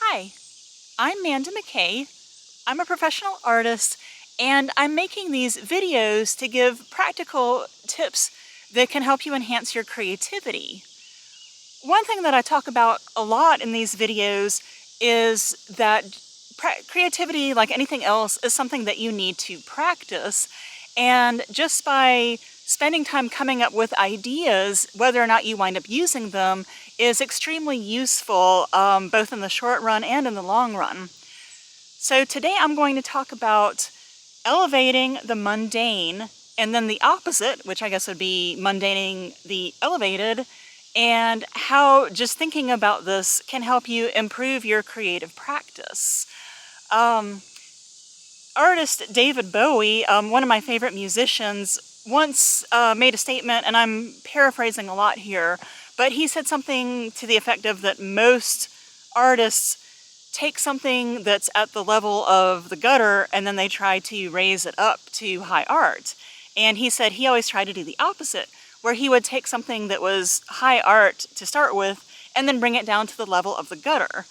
Hi, I'm Manda McKay. I'm a professional artist and I'm making these videos to give practical tips that can help you enhance your creativity. One thing that I talk about a lot in these videos is that creativity, like anything else, is something that you need to practice. And just by spending time coming up with ideas, whether or not you wind up using them, is extremely useful, both in the short run and in the long run. So today I'm going to talk about elevating the mundane, and then the opposite, which I guess would be mundaning the elevated, and how just thinking about this can help you improve your creative practice. Artist David Bowie, one of my favorite musicians, once made a statement, and I'm paraphrasing a lot here, but he said something to the effect of that most artists take something that's at the level of the gutter and then they try to raise it up to high art. And he said he always tried to do the opposite, where he would take something that was high art to start with and then bring it down to the level of the gutter.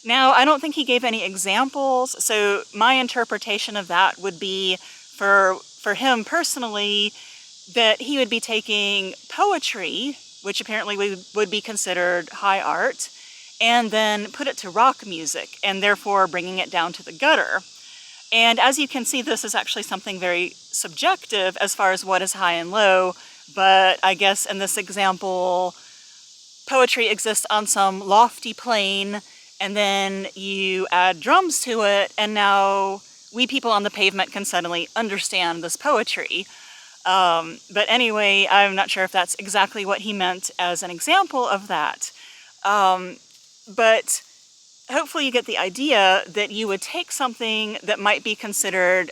Now, I don't think he gave any examples, so my interpretation of that would be for him personally that he would be taking poetry, which apparently would be considered high art, and then put it to rock music, and therefore bringing it down to the gutter. And as you can see, this is actually something very subjective as far as what is high and low, but I guess in this example, poetry exists on some lofty plane, and then you add drums to it, and now we people on the pavement can suddenly understand this poetry. But anyway, I'm not sure if that's exactly what he meant as an example of that. But hopefully you get the idea that you would take something that might be considered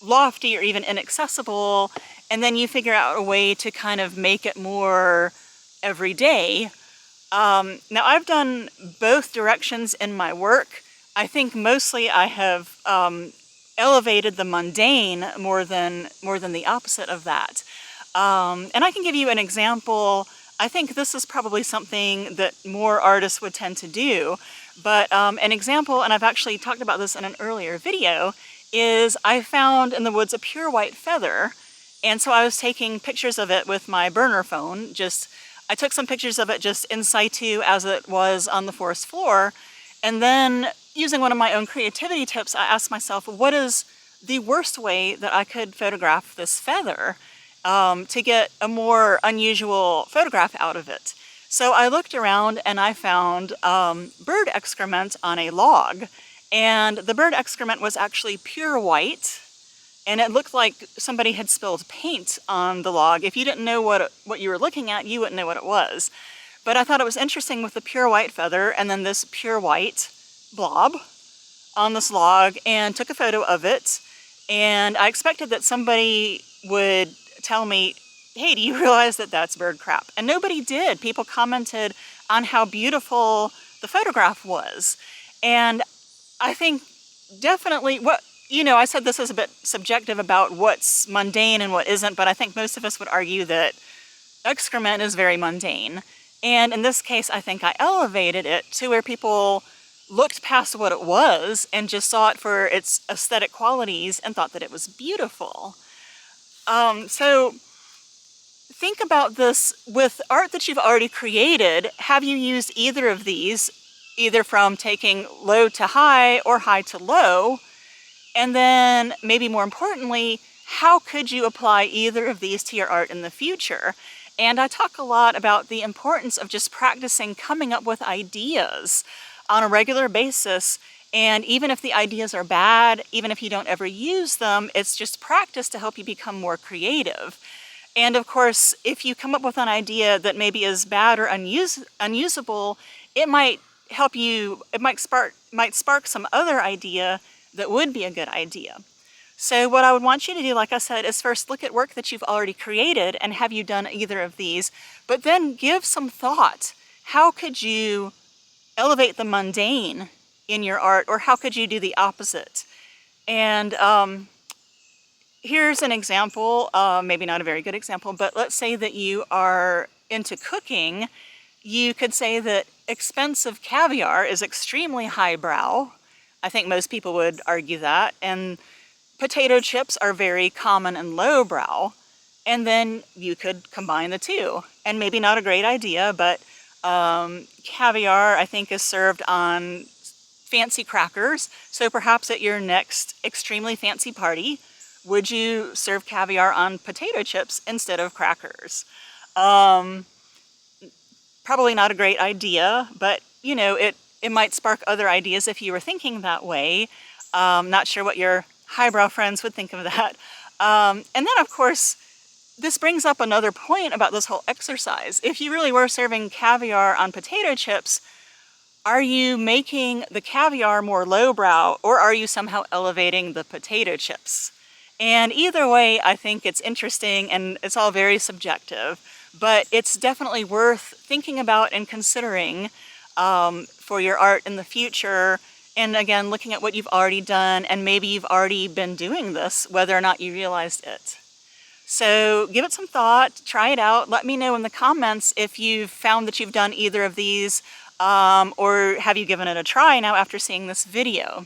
lofty or even inaccessible, and then you figure out a way to kind of make it more everyday. Now I've done both directions in my work. I think mostly I have elevated the mundane more than the opposite of that. And I can give you an example. I think this is probably something that more artists would tend to do, but an example, and I've actually talked about this in an earlier video, is I found in the woods a pure white feather, and so I was taking pictures of it with my burner phone. I took some pictures of it just in situ as it was on the forest floor, and then using one of my own creativity tips, I asked myself, what is the worst way that I could photograph this feather to get a more unusual photograph out of it? So I looked around and I found bird excrement on a log, and the bird excrement was actually pure white, and it looked like somebody had spilled paint on the log. If you didn't know what you were looking at, you wouldn't know what it was. But I thought it was interesting with the pure white feather and then this pure white blob on this log, and took a photo of it. And I expected that somebody would tell me, hey, do you realize that that's bird crap? And nobody did. People commented on how beautiful the photograph was. And I think definitely I said this is a bit subjective about what's mundane and what isn't, but I think most of us would argue that excrement is very mundane. And in this case, I think I elevated it to where people looked past what it was and just saw it for its aesthetic qualities and thought that it was beautiful. So think about this with art that you've already created. Have you used either of these, either from taking low to high or high to low? And then, maybe more importantly, how could you apply either of these to your art in the future? And I talk a lot about the importance of just practicing coming up with ideas on a regular basis. And even if the ideas are bad, even if you don't ever use them, it's just practice to help you become more creative. And of course, if you come up with an idea that maybe is bad or unusable, it might help you, it might spark some other idea that would be a good idea. So what I would want you to do, like I said, is first look at work that you've already created and have you done either of these, but then give some thought. How could you elevate the mundane in your art, or how could you do the opposite? And here's an example, maybe not a very good example, but let's say that you are into cooking. You could say that expensive caviar is extremely highbrow. I think most people would argue that. And potato chips are very common and lowbrow. And then you could combine the two. And maybe not a great idea, but caviar, I think, is served on fancy crackers. So perhaps at your next extremely fancy party, would you serve caviar on potato chips instead of crackers? Probably not a great idea, but you know, it might spark other ideas if you were thinking that way. Not sure what your highbrow friends would think of that. And then, of course, this brings up another point about this whole exercise. If you really were serving caviar on potato chips, are you making the caviar more lowbrow, or are you somehow elevating the potato chips? And either way, I think it's interesting, and it's all very subjective, but it's definitely worth thinking about and considering for your art in the future. And again, looking at what you've already done, and maybe you've already been doing this, whether or not you realized it. So give it some thought, try it out. Let me know in the comments if you've found that you've done either of these, or have you given it a try now after seeing this video.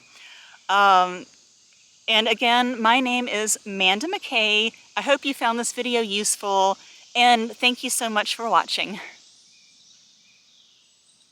And again, my name is Manda McKay. I hope you found this video useful, and thank you so much for watching.